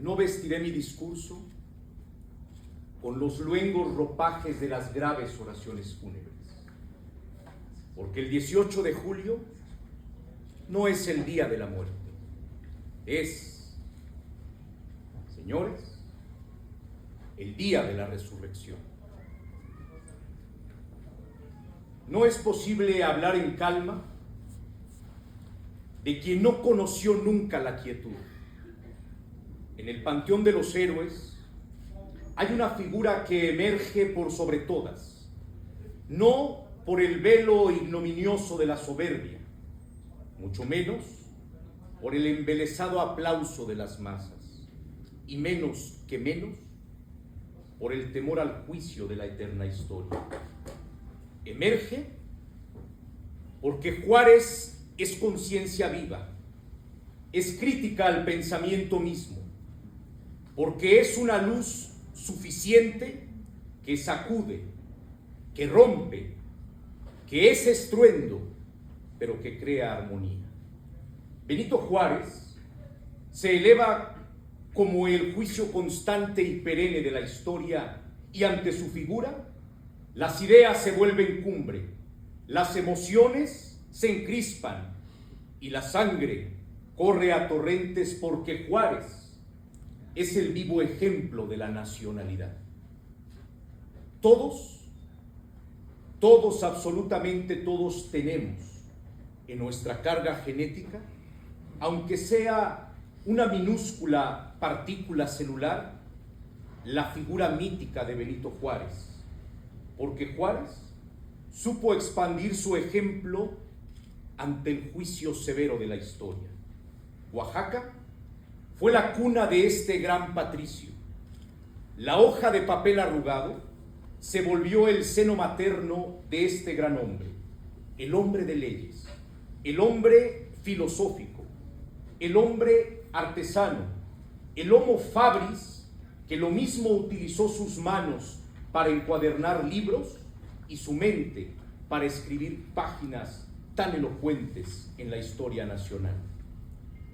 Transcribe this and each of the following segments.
No vestiré mi discurso con los luengos ropajes de las graves oraciones fúnebres, porque el 18 de julio no es el día de la muerte, es, señores, el día de la resurrección. No es posible hablar en calma de quien no conoció nunca la quietud. En el panteón de los héroes hay una figura que emerge por sobre todas, no por el velo ignominioso de la soberbia, mucho menos por el embelesado aplauso de las masas, y menos por el temor al juicio de la eterna historia. Emerge porque Juárez es conciencia viva, es crítica al pensamiento mismo, porque es una luz suficiente que sacude, que rompe, que es estruendo, pero que crea armonía. Benito Juárez se eleva como el juicio constante y perenne de la historia, y ante su figura las ideas se vuelven cumbre, las emociones se encrispan y la sangre corre a torrentes, porque Juárez es el vivo ejemplo de la nacionalidad. Todos, absolutamente todos tenemos en nuestra carga genética, aunque sea una minúscula partícula celular, la figura mítica de Benito Juárez, porque Juárez supo expandir su ejemplo ante el juicio severo de la historia. Oaxaca fue la cuna de este gran patricio. La hoja de papel arrugado se volvió el seno materno de este gran hombre, el hombre de leyes, el hombre filosófico, el hombre artesano, el homo fabris, que lo mismo utilizó sus manos para encuadernar libros y su mente para escribir páginas tan elocuentes en la historia nacional.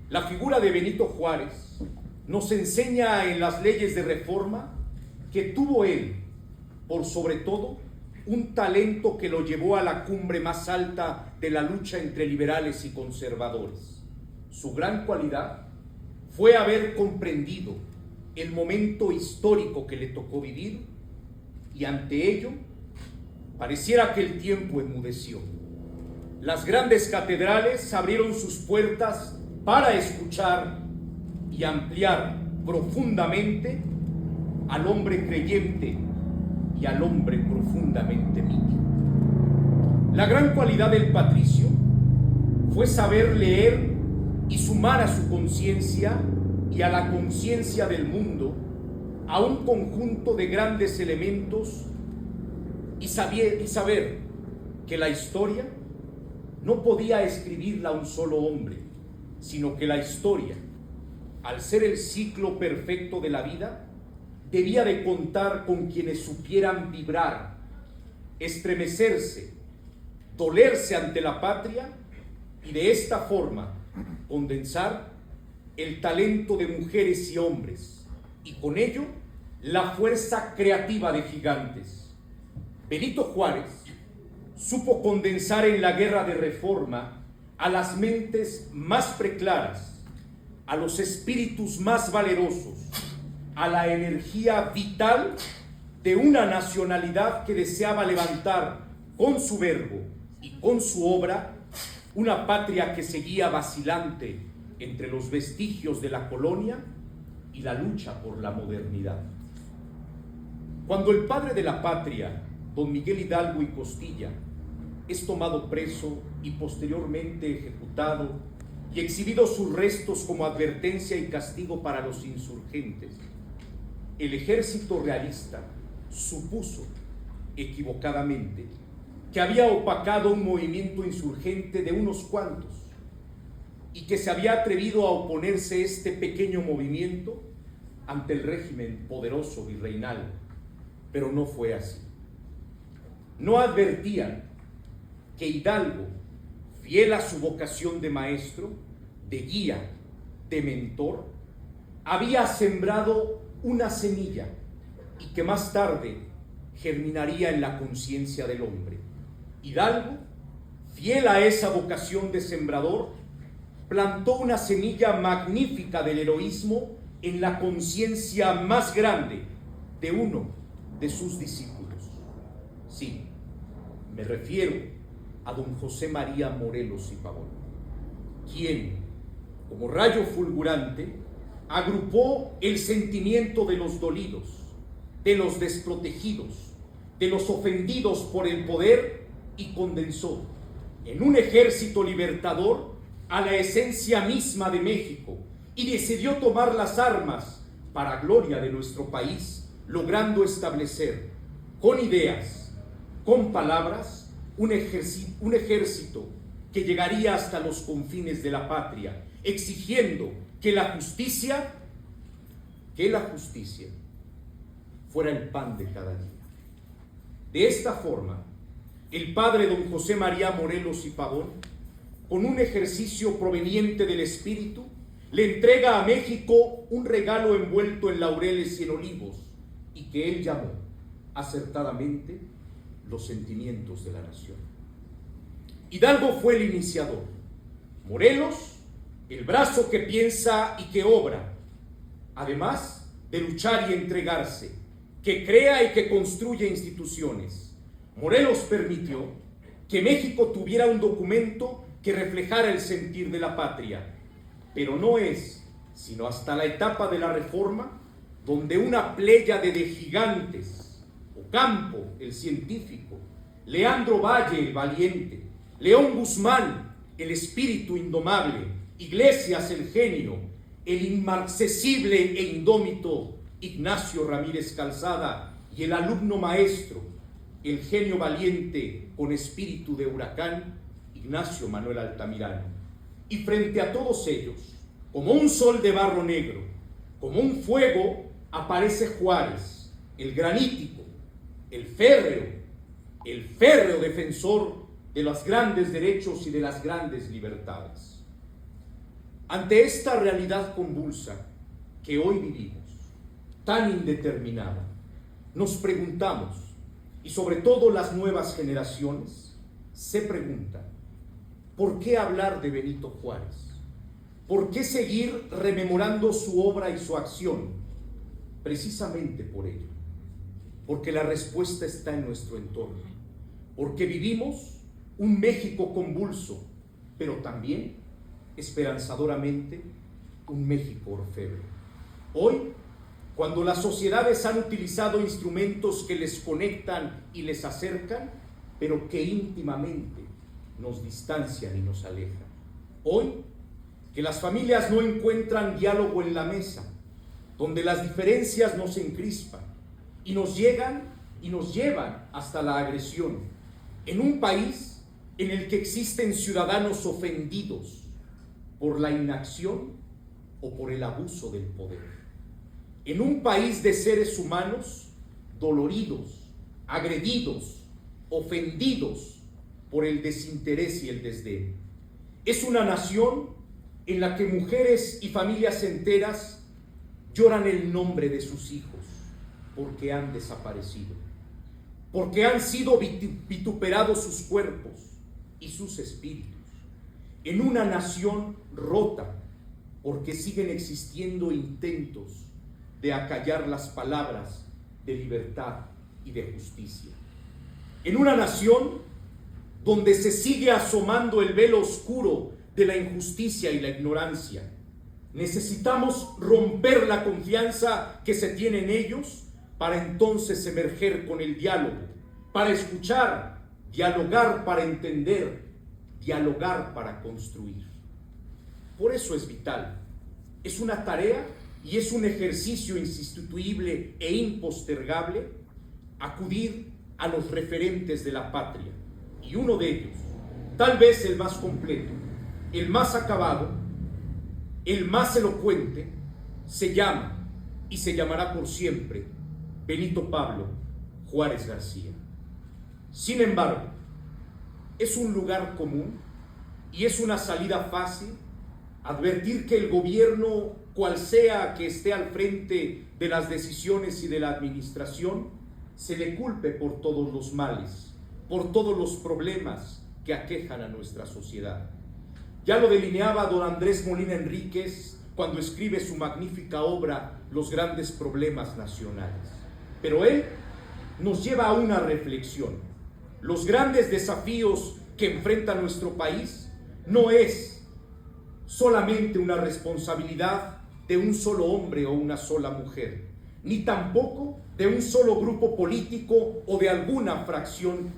La figura de Benito Juárez nos enseña en las leyes de reforma que tuvo él, por sobre todo, un talento que lo llevó a la cumbre más alta de la lucha entre liberales y conservadores. Su gran cualidad fue haber comprendido el momento histórico que le tocó vivir, y ante ello pareciera que el tiempo enmudeció. Las grandes catedrales abrieron sus puertas para escuchar y ampliar profundamente al hombre creyente y al hombre profundamente mítico. La gran cualidad del patricio fue saber leer y sumar a su conciencia y a la conciencia del mundo a un conjunto de grandes elementos, y saber que la historia no podía escribirla un solo hombre, sino que la historia, al ser el ciclo perfecto de la vida, debía de contar con quienes supieran vibrar, estremecerse, dolerse ante la patria, y de esta forma condensar el talento de mujeres y hombres, y con ello la fuerza creativa de gigantes. Benito Juárez supo condensar en la guerra de reforma a las mentes más preclaras, a los espíritus más valerosos, a la energía vital de una nacionalidad que deseaba levantar con su verbo y con su obra una patria que seguía vacilante entre los vestigios de la colonia y la lucha por la modernidad. Cuando el padre de la patria, don Miguel Hidalgo y Costilla, es tomado preso y posteriormente ejecutado y exhibidos sus restos como advertencia y castigo para los insurgentes, el ejército realista supuso equivocadamente que había opacado un movimiento insurgente de unos cuantos y que se había atrevido a oponerse este pequeño movimiento ante el régimen poderoso virreinal, pero no fue así. No advertían que Hidalgo, fiel a su vocación de maestro, de guía, de mentor, había sembrado una semilla y que más tarde germinaría en la conciencia del hombre. Hidalgo, fiel a esa vocación de sembrador, plantó una semilla magnífica del heroísmo en la conciencia más grande de uno de sus discípulos. Sí, me refiero a don José María Morelos y Pavón, quien, como rayo fulgurante, agrupó el sentimiento de los dolidos, de los desprotegidos, de los ofendidos por el poder y condensó en un ejército libertador a la esencia misma de México y decidió tomar las armas para gloria de nuestro país, logrando establecer con ideas, con palabras, un ejército que llegaría hasta los confines de la patria, exigiendo que la justicia fuera el pan de cada día. De esta forma, el padre don José María Morelos y Pavón, con un ejercicio proveniente del espíritu, le entrega a México un regalo envuelto en laureles y en olivos, y que él llamó acertadamente los sentimientos de la nación. Hidalgo fue el iniciador, Morelos el brazo que piensa y que obra, además de luchar y entregarse, que crea y que construye instituciones. Morelos permitió que México tuviera un documento que reflejara el sentir de la patria, pero no es sino hasta la etapa de la Reforma donde una pléyade de gigantes, Ocampo el científico, Leandro Valle el valiente, León Guzmán el espíritu indomable, Iglesias el genio, el inmarcesible e indómito Ignacio Ramírez Calzada y el alumno maestro, el genio valiente con espíritu de huracán, Ignacio Manuel Altamirano. Y frente a todos ellos, como un sol de barro negro, como un fuego, aparece Juárez, el granítico, el férreo defensor de los grandes derechos y de las grandes libertades. Ante esta realidad convulsa que hoy vivimos, tan indeterminada, nos preguntamos, y sobre todo las nuevas generaciones se preguntan, ¿por qué hablar de Benito Juárez? ¿Por qué seguir rememorando su obra y su acción? Precisamente por ello, porque la respuesta está en nuestro entorno, porque vivimos un México convulso, pero también esperanzadoramente un México orfebre. Hoy, cuando las sociedades han utilizado instrumentos que les conectan y les acercan, pero que íntimamente nos distancian y nos alejan. Hoy, que las familias no encuentran diálogo en la mesa, donde las diferencias nos encrispan y nos llevan hasta la agresión, en un país en el que existen ciudadanos ofendidos por la inacción o por el abuso del poder. En un país de seres humanos doloridos, agredidos, ofendidos por el desinterés y el desdén. Es una nación en la que mujeres y familias enteras lloran el nombre de sus hijos porque han desaparecido, porque han sido vituperados sus cuerpos y sus espíritus. En una nación rota, porque siguen existiendo intentos de acallar las palabras de libertad y de justicia. En una nación donde se sigue asomando el velo oscuro de la injusticia y la ignorancia. Necesitamos romper la confianza que se tiene en ellos para entonces emerger con el diálogo, para escuchar, dialogar para entender, dialogar para construir. Por eso es vital, es una tarea y es un ejercicio insustituible e impostergable acudir a los referentes de la patria, y uno de ellos, tal vez el más completo, el más acabado, el más elocuente, se llama y se llamará por siempre Benito Pablo Juárez García. Sin embargo, es un lugar común y es una salida fácil advertir que el gobierno, cual sea que esté al frente de las decisiones y de la administración, se le culpe por todos los males, por todos los problemas que aquejan a nuestra sociedad. Ya lo delineaba don Andrés Molina Enríquez cuando escribe su magnífica obra Los grandes problemas nacionales. Pero él nos lleva a una reflexión. Los grandes desafíos que enfrenta nuestro país no es solamente una responsabilidad de un solo hombre o una sola mujer, ni tampoco de un solo grupo político o de alguna fracción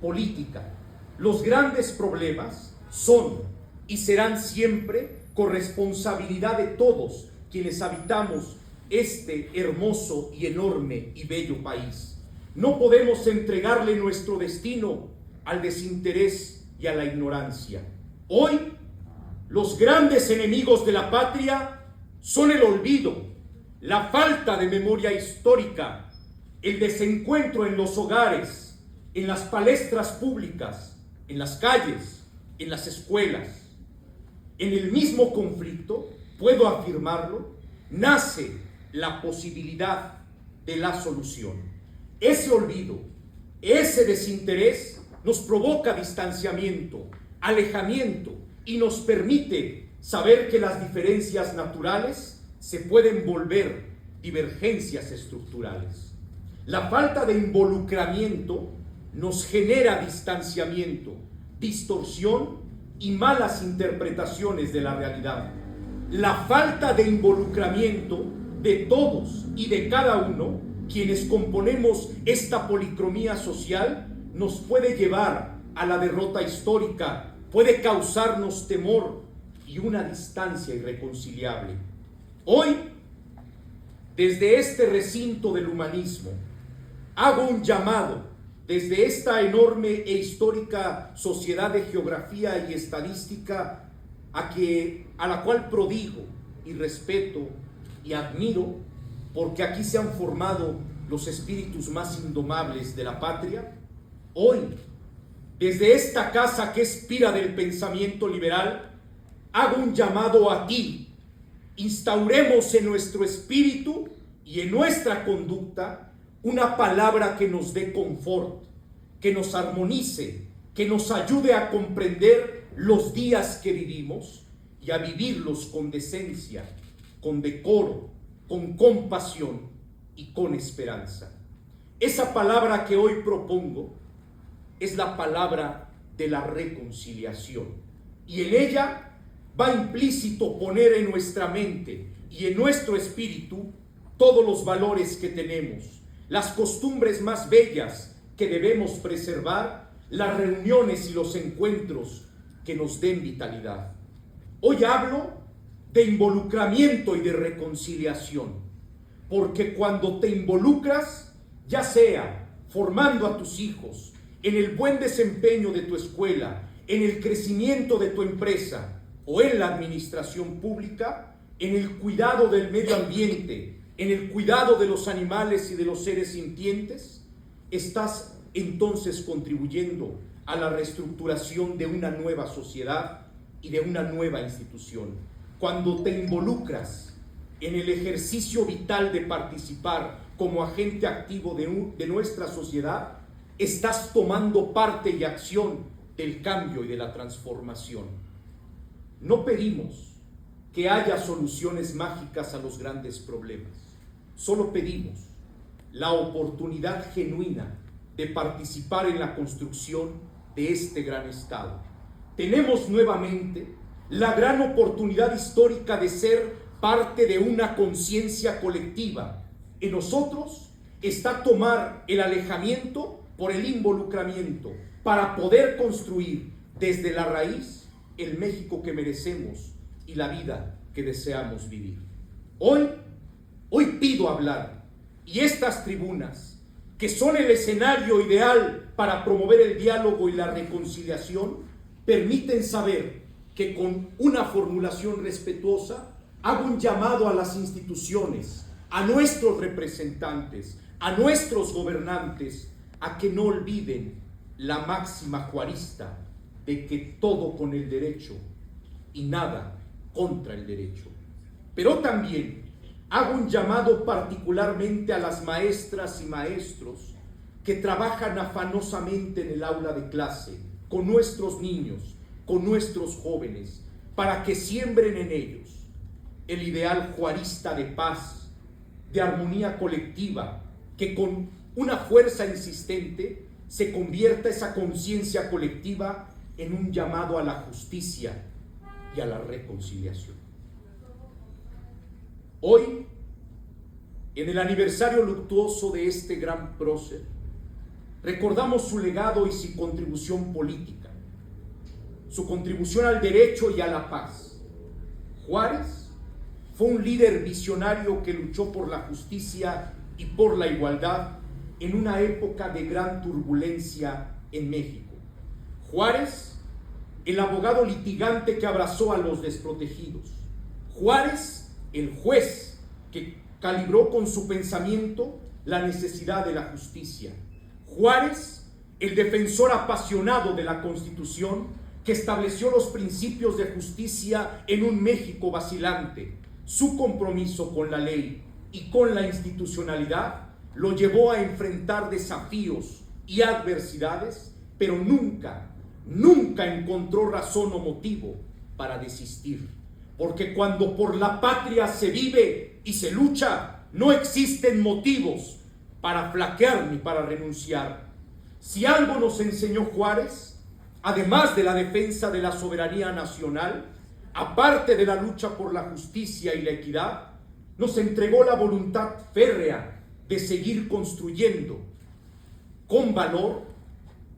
política. Los grandes problemas son y serán siempre corresponsabilidad de todos quienes habitamos este hermoso y enorme y bello país. No podemos entregarle nuestro destino al desinterés y a la ignorancia. Hoy, los grandes enemigos de la patria son el olvido, la falta de memoria histórica, el desencuentro en los hogares, en las palestras públicas, en las calles, en las escuelas. En el mismo conflicto, puedo afirmarlo, nace la posibilidad de la solución. Ese olvido, ese desinterés nos provoca distanciamiento, alejamiento y nos permite saber que las diferencias naturales se pueden volver divergencias estructurales. La falta de involucramiento nos genera distanciamiento, distorsión y malas interpretaciones de la realidad. La falta de involucramiento de todos y de cada uno, quienes componemos esta policromía social, nos puede llevar a la derrota histórica, puede causarnos temor y una distancia irreconciliable. Hoy, desde este recinto del humanismo, hago un llamado desde esta enorme e histórica sociedad de geografía y estadística a la cual prodigo y respeto y admiro, porque aquí se han formado los espíritus más indomables de la patria. Hoy, desde esta casa que es pira del pensamiento liberal, hago un llamado a ti. Instauremos en nuestro espíritu y en nuestra conducta una palabra que nos dé confort, que nos armonice, que nos ayude a comprender los días que vivimos y a vivirlos con decencia, con decoro, con compasión y con esperanza. Esa palabra que hoy propongo es la palabra de la reconciliación, y en ella va implícito poner en nuestra mente y en nuestro espíritu todos los valores que tenemos, las costumbres más bellas que debemos preservar, las reuniones y los encuentros que nos den vitalidad. Hoy hablo de involucramiento y de reconciliación, porque cuando te involucras, ya sea formando a tus hijos, en el buen desempeño de tu escuela, en el crecimiento de tu empresa o en la administración pública, en el cuidado del medio ambiente, en el cuidado de los animales y de los seres sintientes, estás entonces contribuyendo a la reestructuración de una nueva sociedad y de una nueva institución. Cuando te involucras en el ejercicio vital de participar como agente activo de nuestra sociedad, estás tomando parte y acción del cambio y de la transformación. No pedimos que haya soluciones mágicas a los grandes problemas. Solo pedimos la oportunidad genuina de participar en la construcción de este gran Estado. Tenemos nuevamente la gran oportunidad histórica de ser parte de una conciencia colectiva. En nosotros está tomar el alejamiento por el involucramiento para poder construir desde la raíz el México que merecemos y la vida que deseamos vivir. Hoy pido hablar, y estas tribunas, que son el escenario ideal para promover el diálogo y la reconciliación, permiten saber que con una formulación respetuosa hago un llamado a las instituciones, a nuestros representantes, a nuestros gobernantes, a que no olviden la máxima juarista de que todo con el derecho y nada contra el derecho. Pero también hago un llamado particularmente a las maestras y maestros que trabajan afanosamente en el aula de clase, con nuestros niños, con nuestros jóvenes, para que siembren en ellos el ideal juarista de paz, de armonía colectiva, que con una fuerza insistente se convierta esa conciencia colectiva en un llamado a la justicia y a la reconciliación. Hoy, en el aniversario luctuoso de este gran prócer, recordamos su legado y su contribución política, su contribución al derecho y a la paz. Juárez fue un líder visionario que luchó por la justicia y por la igualdad en una época de gran turbulencia en México. Juárez, el abogado litigante que abrazó a los desprotegidos. Juárez, el juez que calibró con su pensamiento la necesidad de la justicia. Juárez, el defensor apasionado de la Constitución que estableció los principios de justicia en un México vacilante. Su compromiso con la ley y con la institucionalidad lo llevó a enfrentar desafíos y adversidades, pero nunca encontró razón o motivo para desistir. Porque cuando por la patria se vive y se lucha, no existen motivos para flaquear ni para renunciar. Si algo nos enseñó Juárez, además de la defensa de la soberanía nacional, aparte de la lucha por la justicia y la equidad, nos entregó la voluntad férrea de seguir construyendo con valor,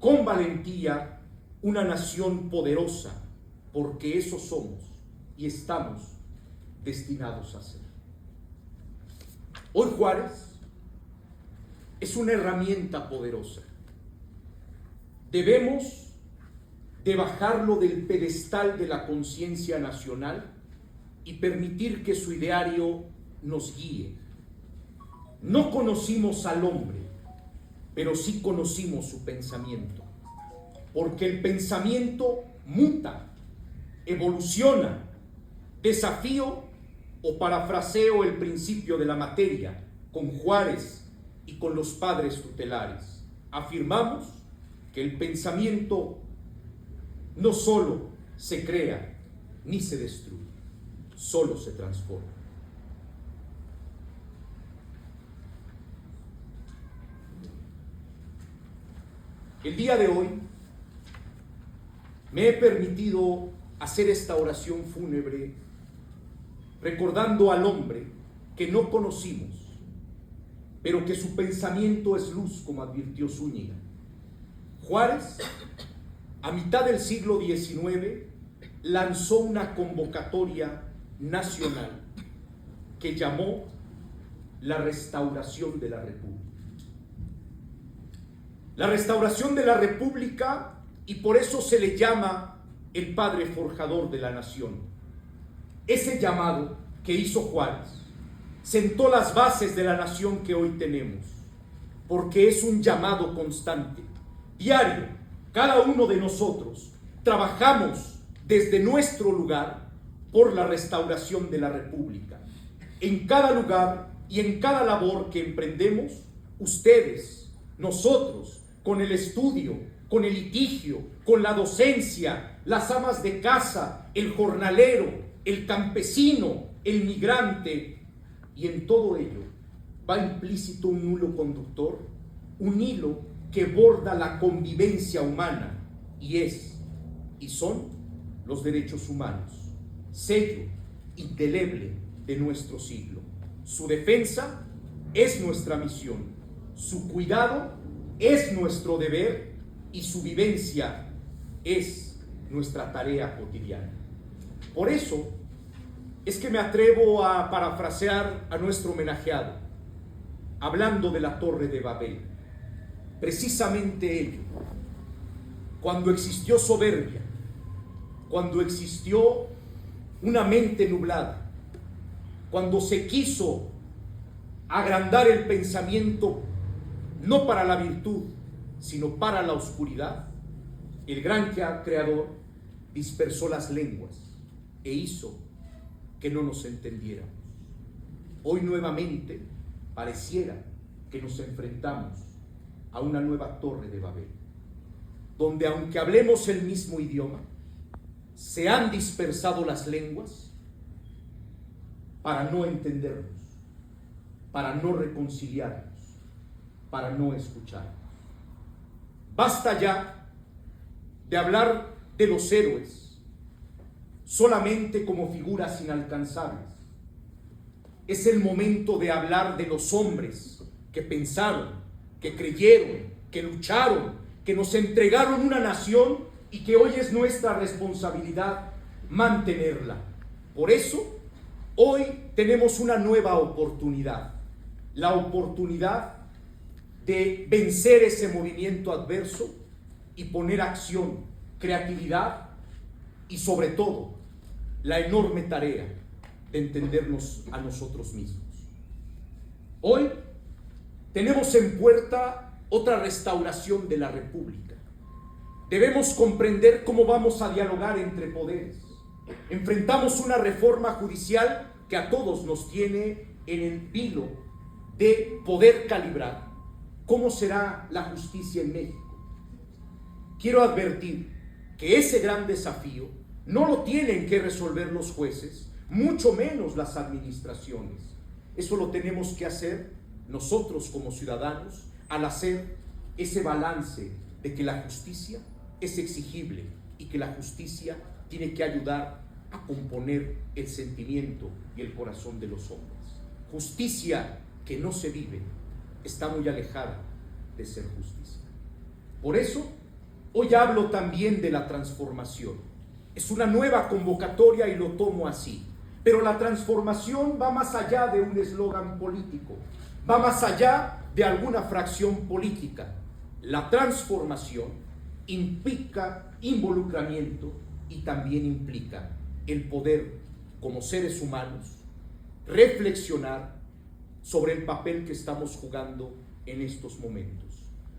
con valentía, una nación poderosa, porque eso somos y estamos destinados a ser. Hoy Juárez es una herramienta poderosa. Debemos de bajarlo del pedestal de la conciencia nacional y permitir que su ideario nos guíe. No conocimos al hombre, pero sí conocimos su pensamiento, porque el pensamiento muta, evoluciona, desafío o parafraseo el principio de la materia con Juárez y con los padres tutelares. Afirmamos que el pensamiento no solo se crea ni se destruye, solo se transforma. El día de hoy me he permitido hacer esta oración fúnebre recordando al hombre que no conocimos, pero que su pensamiento es luz, como advirtió Zúñiga. Juárez, a mitad del siglo XIX, lanzó una convocatoria nacional que llamó la restauración de la República. La restauración de la República, y por eso se le llama el padre forjador de la nación. Ese llamado que hizo Juárez sentó las bases de la nación que hoy tenemos, porque es un llamado constante, diario. Cada uno de nosotros trabajamos desde nuestro lugar por la restauración de la República. En cada lugar y en cada labor que emprendemos, ustedes, nosotros, con el estudio, con el litigio, con la docencia, las amas de casa, el jornalero, el campesino, el migrante, y en todo ello va implícito un hilo conductor, un hilo que borda la convivencia humana, y son los derechos humanos, sello indeleble de nuestro siglo. Su defensa es nuestra misión, su cuidado es nuestro deber y su vivencia es nuestra tarea cotidiana. Por eso es que me atrevo a parafrasear a nuestro homenajeado, hablando de la Torre de Babel. Precisamente ello, cuando existió soberbia, cuando existió una mente nublada, cuando se quiso agrandar el pensamiento no para la virtud, sino para la oscuridad, el gran creador dispersó las lenguas e hizo que no nos entendiéramos. Hoy nuevamente pareciera que nos enfrentamos a una nueva torre de Babel, donde aunque hablemos el mismo idioma, se han dispersado las lenguas para no entendernos, para no reconciliarnos, para no escucharnos. Basta ya de hablar de los héroes solamente como figuras inalcanzables. Es el momento de hablar de los hombres que pensaron, que creyeron, que lucharon, que nos entregaron una nación y que hoy es nuestra responsabilidad mantenerla. Por eso, hoy tenemos una nueva oportunidad, la oportunidad de vencer ese movimiento adverso y poner acción, creatividad y sobre todo la enorme tarea de entendernos a nosotros mismos. Hoy tenemos en puerta otra restauración de la República. Debemos comprender cómo vamos a dialogar entre poderes. Enfrentamos una reforma judicial que a todos nos tiene en el vilo de poder calibrar cómo será la justicia en México. Quiero advertir que ese gran desafío no lo tienen que resolver los jueces, mucho menos las administraciones. Eso lo tenemos que hacer nosotros como ciudadanos al hacer ese balance de que la justicia es exigible y que la justicia tiene que ayudar a componer el sentimiento y el corazón de los hombres. Justicia que no se vive está muy alejada de ser justicia. Por eso, hoy hablo también de la transformación. Es una nueva convocatoria y lo tomo así. Pero la transformación va más allá de un eslogan político, va más allá de alguna fracción política. La transformación implica involucramiento y también implica el poder, como seres humanos, reflexionar sobre el papel que estamos jugando en estos momentos.